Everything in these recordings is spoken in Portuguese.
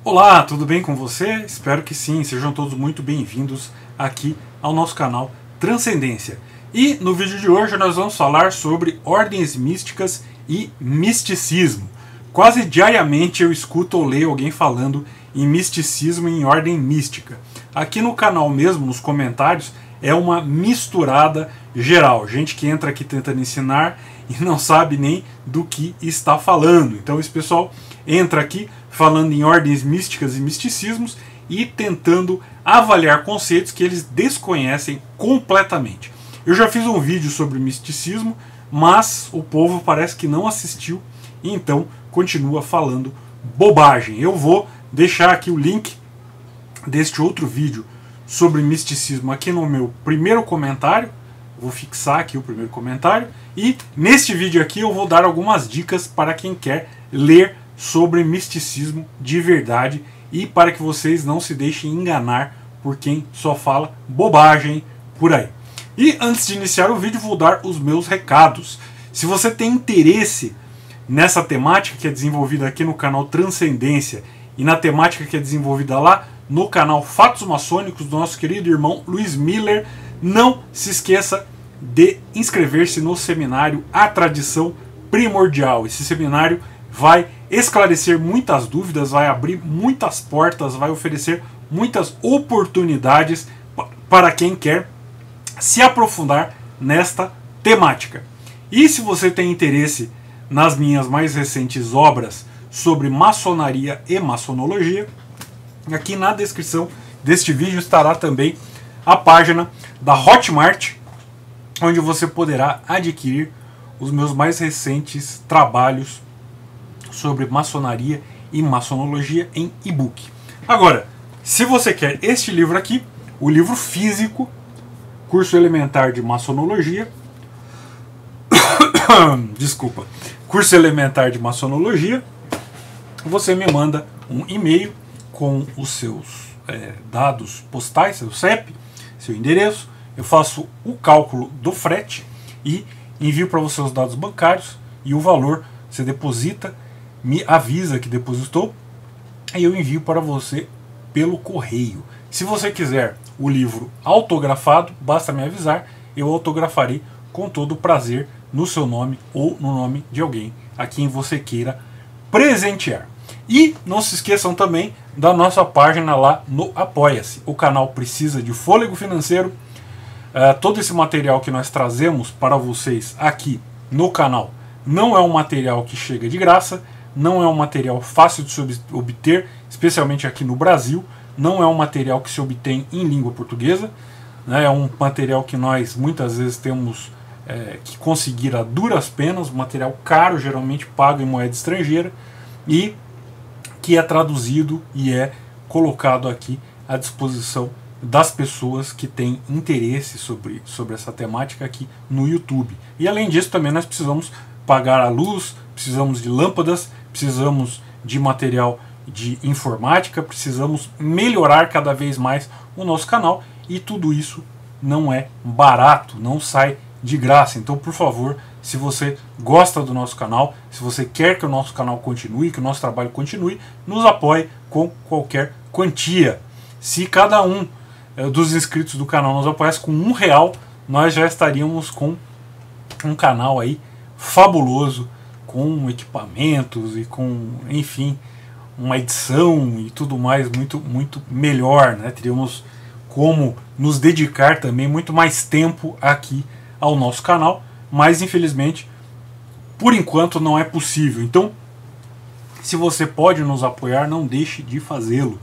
Olá, tudo bem com você? Espero que sim, sejam todos muito bem-vindos aqui ao nosso canal Transcendência. E no vídeo de hoje nós vamos falar sobre ordens místicas e misticismo. Quase diariamente eu escuto ou leio alguém falando em misticismo e em ordem mística. Aqui no canal mesmo, nos comentários, é uma misturada geral. Gente que entra aqui tentando ensinar e não sabe nem do que está falando. Então esse pessoal entra aqui falando em ordens místicas e misticismos e tentando avaliar conceitos que eles desconhecem completamente. Eu já fiz um vídeo sobre misticismo, mas o povo parece que não assistiu e então continua falando bobagem. Eu vou deixar aqui o link deste outro vídeo sobre misticismo aqui no meu primeiro comentário. Vou fixar aqui o primeiro comentário e neste vídeo aqui eu vou dar algumas dicas para quem quer ler sobre misticismo de verdade e para que vocês não se deixem enganar por quem só fala bobagem por aí. E antes de iniciar o vídeo vou dar os meus recados. Se você tem interesse nessa temática que é desenvolvida aqui no canal Transcendência e na temática que é desenvolvida lá no canal Fatos Maçônicos do nosso querido irmão Luiz Miller, não se esqueça de inscrever-se no seminário A Tradição Primordial. Esse seminário vai esclarecer muitas dúvidas, vai abrir muitas portas, vai oferecer muitas oportunidades para quem quer se aprofundar nesta temática. E se você tem interesse nas minhas mais recentes obras sobre maçonaria e maçonologia, aqui na descrição deste vídeo estará também a página da Hotmart, onde você poderá adquirir os meus mais recentes trabalhos sobre maçonaria e maçonologia em e-book. Agora, se você quer este livro aqui, o livro físico, Curso Elementar de Maçonologia, desculpa, Curso Elementar de Maçonologia, você me manda um e-mail com os seus dados postais, seu CEP, seu endereço, eu faço o cálculo do frete e envio para você os dados bancários e o valor você deposita, me avisa que depositou e eu envio para você pelo correio. Se você quiser o livro autografado, basta me avisar, eu autografarei com todo o prazer no seu nome ou no nome de alguém a quem você queira presentear. E não se esqueçam também da nossa página lá no Apoia-se. O canal precisa de fôlego financeiro. Todo esse material que nós trazemos para vocês aqui no canal não é um material que chega de graça, não é um material fácil de se obter, especialmente aqui no Brasil, não é um material que se obtém em língua portuguesa, né? É um material que nós muitas vezes temos que conseguir a duras penas, um material caro, geralmente pago em moeda estrangeira, e que é traduzido e é colocado aqui à disposição das pessoas que têm interesse sobre essa temática aqui no YouTube. E além disso também nós precisamos pagar a luz, precisamos de lâmpadas, precisamos de material de informática, precisamos melhorar cada vez mais o nosso canal e tudo isso não é barato, não sai de graça. Então, por favor, se você gosta do nosso canal, se você quer que o nosso canal continue, que o nosso trabalho continue, nos apoie com qualquer quantia. Se cada um dos inscritos do canal nos apoiasse com R$1, nós já estaríamos com um canal aí fabuloso, com equipamentos e com, enfim, uma edição e tudo mais muito melhor, né? Teríamos como nos dedicar também muito mais tempo aqui ao nosso canal, mas infelizmente por enquanto não é possível. Então, se você pode nos apoiar, não deixe de fazê-lo.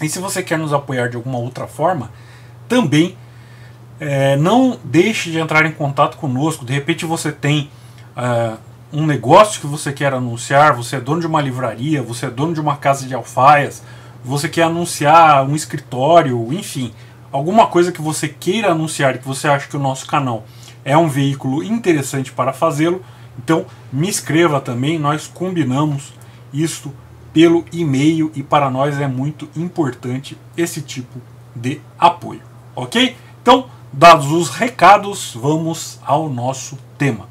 E se você quer nos apoiar de alguma outra forma, também não deixe de entrar em contato conosco. De repente você tem um negócio que você quer anunciar, você é dono de uma livraria, você é dono de uma casa de alfaias, você quer anunciar um escritório, enfim, alguma coisa que você queira anunciar e que você acha que o nosso canal é um veículo interessante para fazê-lo, então me escreva também, nós combinamos isso pelo e-mail e para nós é muito importante esse tipo de apoio, ok? Então, dados os recados, vamos ao nosso tema.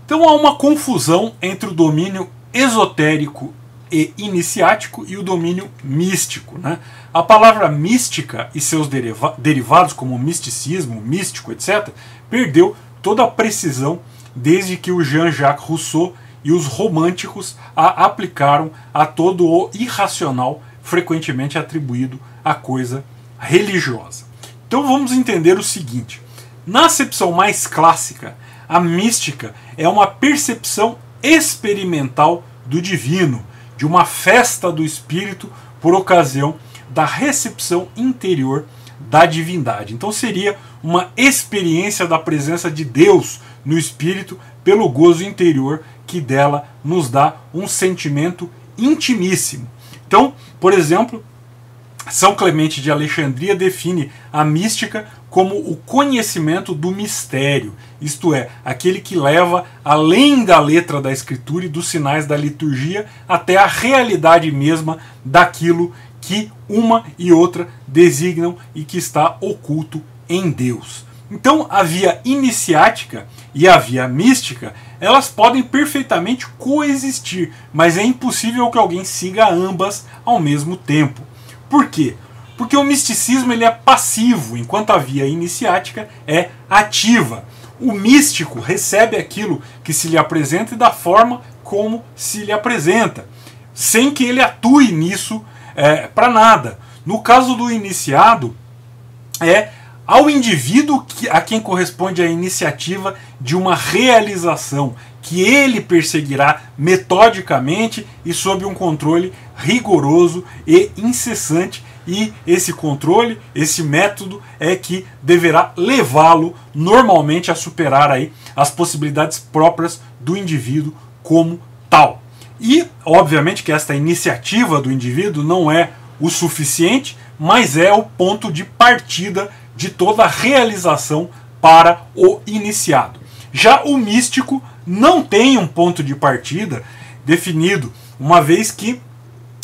Então há uma confusão entre o domínio esotérico e iniciático e o domínio místico, né? A palavra mística e seus derivados, como misticismo, místico, etc., perdeu toda a precisão desde que o Jean-Jacques Rousseau e os românticos a aplicaram a todo o irracional frequentemente atribuído à coisa religiosa. Então vamos entender o seguinte: na acepção mais clássica, a mística é uma percepção experimental do divino, de uma festa do espírito por ocasião da recepção interior da divindade. Então seria uma experiência da presença de Deus no espírito pelo gozo interior que dela nos dá um sentimento intimíssimo. Então, por exemplo, São Clemente de Alexandria define a mística como o conhecimento do mistério, isto é, aquele que leva além da letra da escritura e dos sinais da liturgia até a realidade mesma daquilo que uma e outra designam e que está oculto em Deus. Então a via iniciática e a via mística, elas podem perfeitamente coexistir, mas é impossível que alguém siga ambas ao mesmo tempo. Por quê? Porque o misticismo ele é passivo, enquanto a via iniciática é ativa. O místico recebe aquilo que se lhe apresenta e da forma como se lhe apresenta, sem que ele atue nisso para nada. No caso do iniciado, é ao indivíduo a quem corresponde a iniciativa de uma realização que ele perseguirá metodicamente e sob um controle rigoroso e incessante, e esse controle, esse método é que deverá levá-lo normalmente a superar aí as possibilidades próprias do indivíduo como tal. E obviamente que esta iniciativa do indivíduo não é o suficiente, mas é o ponto de partida de toda a realização para o iniciado. Já o místico não tem um ponto de partida definido, uma vez que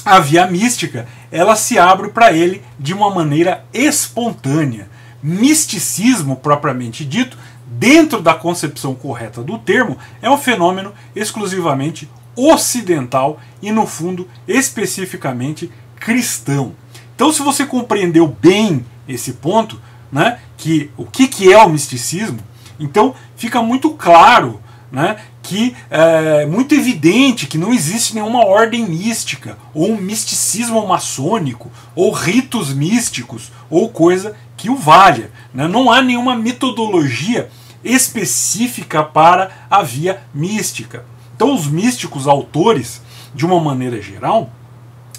a via mística ela se abre para ele de uma maneira espontânea. Misticismo, propriamente dito, dentro da concepção correta do termo, é um fenômeno exclusivamente ocidental e, no fundo, especificamente cristão. Então, se você compreendeu bem esse ponto, né, que o que é o misticismo, então fica muito claro, né, que é muito evidente que não existe nenhuma ordem mística, ou um misticismo maçônico, ou ritos místicos, ou coisa que o valha. Né? Não há nenhuma metodologia específica para a via mística. Então os místicos autores, de uma maneira geral,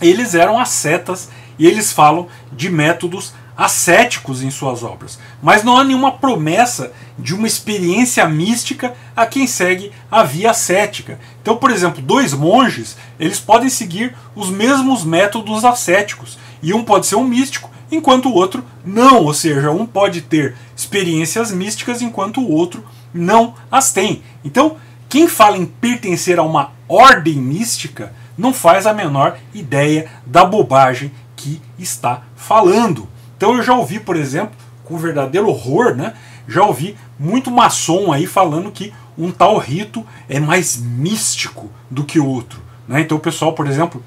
eles eram ascetas e eles falam de métodos ascéticos em suas obras, mas não há nenhuma promessa de uma experiência mística a quem segue a via ascética. Então, por exemplo, dois monges, eles podem seguir os mesmos métodos ascéticos, e um pode ser um místico, enquanto o outro não, ou seja, um pode ter experiências místicas enquanto o outro não as tem. Então, quem fala em pertencer a uma ordem mística não faz a menor ideia da bobagem que está falando. Então eu já ouvi, por exemplo, com verdadeiro horror, né, já ouvi muito maçom aí falando que um tal rito é mais místico do que o outro. Né? Então o pessoal, por exemplo,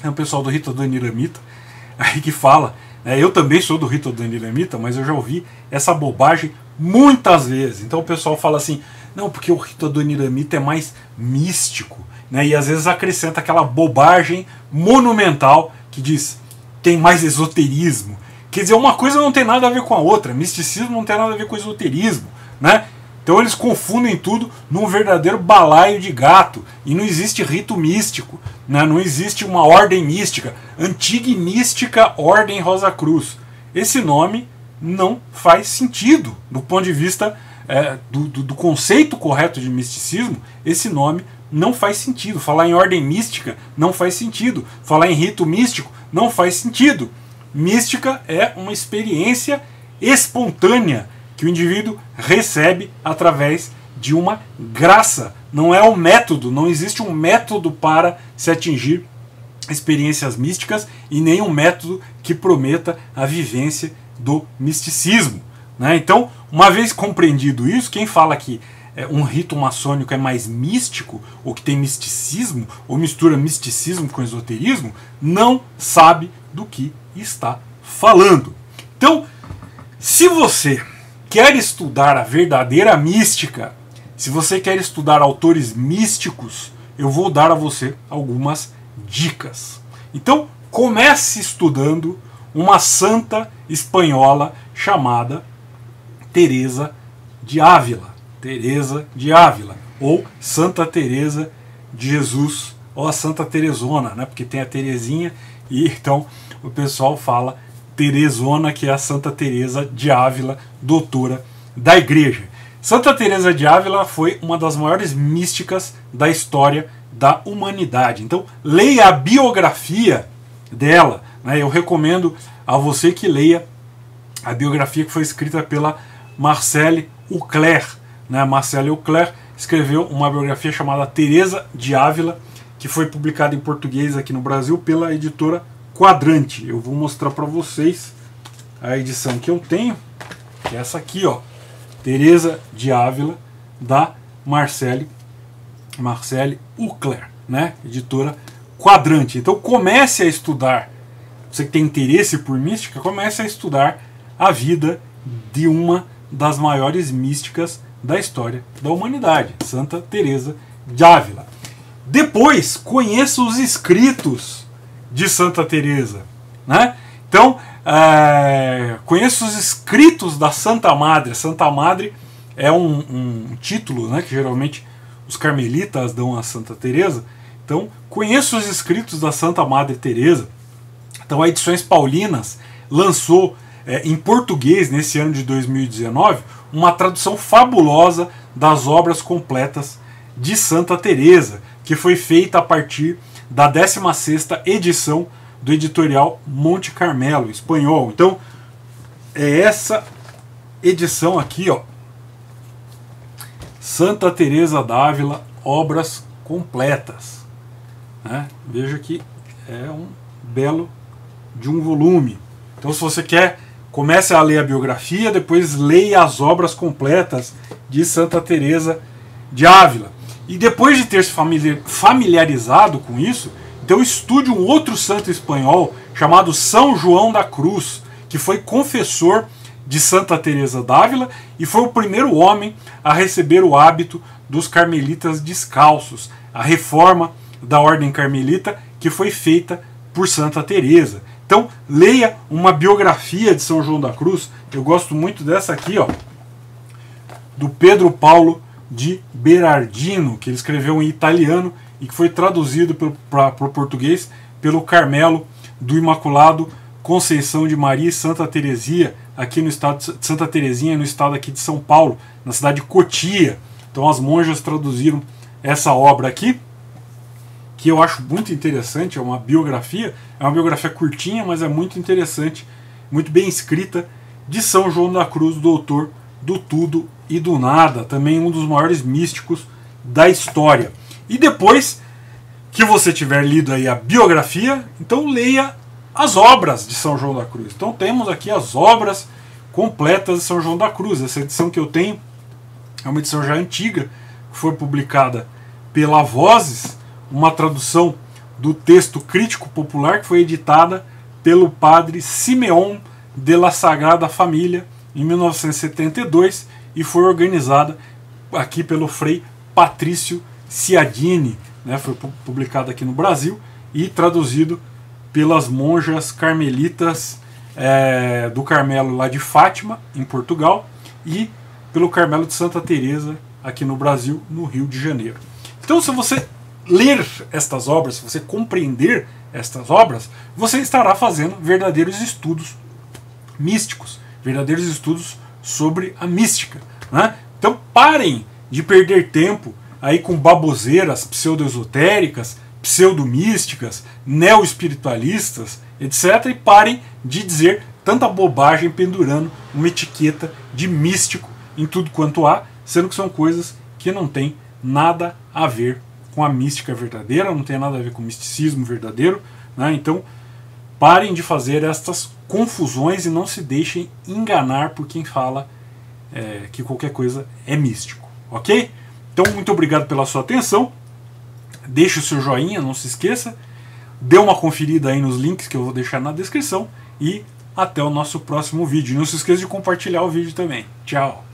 é o pessoal do rito adoniramita aí que fala, eu também sou do rito adoniramita, mas eu já ouvi essa bobagem muitas vezes. Então o pessoal fala assim, não, porque o rito adoniramita é mais místico, né? E às vezes acrescenta aquela bobagem monumental que diz, tem mais esoterismo. Quer dizer, uma coisa não tem nada a ver com a outra. Misticismo não tem nada a ver com esoterismo, né? Então eles confundem tudo num verdadeiro balaio de gato. E não existe rito místico, né? Não existe uma ordem mística. Antiga e mística Ordem Rosa Cruz. Esse nome não faz sentido. Do ponto de vista do conceito correto de misticismo, esse nome não faz sentido. Falar em ordem mística não faz sentido. Falar em rito místico não faz sentido. Mística é uma experiência espontânea que o indivíduo recebe através de uma graça. Não é um método, não existe um método para se atingir experiências místicas e nem um método que prometa a vivência do misticismo. Né? Então, uma vez compreendido isso, quem fala que um rito maçônico é mais místico, ou que tem misticismo, ou mistura misticismo com esoterismo, não sabe do que está falando. Então, se você quer estudar a verdadeira mística, se você quer estudar autores místicos, eu vou dar a você algumas dicas. Então, comece estudando uma santa espanhola chamada Teresa de Ávila. Teresa de Ávila, ou Santa Teresa de Jesus, ou a Santa Teresona, né? Porque tem a Terezinha, e então o pessoal fala Teresona, que é a Santa Teresa de Ávila, doutora da Igreja. Santa Teresa de Ávila foi uma das maiores místicas da história da humanidade. Então, leia a biografia dela, né? Eu recomendo a você que leia a biografia que foi escrita pela Marcelle Auclair. Né? Marcelle Auclair escreveu uma biografia chamada Teresa de Ávila, que foi publicada em português aqui no Brasil pela editora Quadrante. Eu vou mostrar para vocês a edição que eu tenho, que é essa aqui, ó, Teresa de Ávila, da Marcelle Auclair, né? Editora Quadrante. Então comece a estudar, você que tem interesse por mística, comece a estudar a vida de uma das maiores místicas da história da humanidade, Santa Teresa de Ávila. Depois, conheça os escritos de Santa Teresa, né? Então, conheça os escritos da Santa Madre. Santa Madre é um título, né, que geralmente os carmelitas dão a Santa Teresa. Então, conheça os escritos da Santa Madre Teresa. Então, a Edições Paulinas lançou em português, nesse ano de 2019, uma tradução fabulosa das obras completas de Santa Teresa, que foi feita a partir da 16ª edição do editorial Monte Carmelo, espanhol. Então, é essa edição aqui, ó, Santa Teresa d'Ávila, obras completas. Né? Veja que é um belo de um volume. Então, se você quer, comece a ler a biografia, depois leia as obras completas de Santa Teresa de Ávila. E depois de ter se familiarizado com isso, então estude um outro santo espanhol chamado São João da Cruz, que foi confessor de Santa Teresa d'Ávila e foi o primeiro homem a receber o hábito dos carmelitas descalços, a reforma da ordem carmelita que foi feita por Santa Teresa. Então, leia uma biografia de São João da Cruz. Eu gosto muito dessa aqui, ó, do Pedro Paulo de Berardino, que ele escreveu em italiano e que foi traduzido para o português pelo Carmelo do Imaculado Conceição de Maria e Santa Teresia, aqui no estado de Santa Terezinha, no estado aqui de São Paulo, na cidade de Cotia. Então as monjas traduziram essa obra aqui, que eu acho muito interessante, é uma biografia curtinha, mas é muito interessante, muito bem escrita, de São João da Cruz, doutor do tudo e do nada, também um dos maiores místicos da história. E depois que você tiver lido aí a biografia, então leia as obras de São João da Cruz. Então temos aqui as obras completas de São João da Cruz. Essa edição que eu tenho é uma edição já antiga, foi publicada pela Vozes, uma tradução do texto crítico popular que foi editada pelo padre Simeão de la Sagrada Família em 1972 e foi organizada aqui pelo Frei Patrício Ciadini, né? Foi publicado aqui no Brasil e traduzido pelas monjas carmelitas do Carmelo lá de Fátima, em Portugal, e pelo Carmelo de Santa Teresa aqui no Brasil, no Rio de Janeiro. Então, se você ler estas obras, se você compreender estas obras, você estará fazendo verdadeiros estudos místicos, verdadeiros estudos sobre a mística, né? Então parem de perder tempo aí com baboseiras pseudo-esotéricas, pseudo-místicas, neo-espiritualistas, etc. E parem de dizer tanta bobagem pendurando uma etiqueta de místico em tudo quanto há, sendo que são coisas que não têm nada a ver com a mística verdadeira, não tem nada a ver com o misticismo verdadeiro, né? Então parem de fazer estas confusões e não se deixem enganar por quem fala que qualquer coisa é místico. ok? Então, muito obrigado pela sua atenção. Deixe o seu joinha, não se esqueça. Dê uma conferida aí nos links que eu vou deixar na descrição. E até o nosso próximo vídeo. Não se esqueça de compartilhar o vídeo também. Tchau!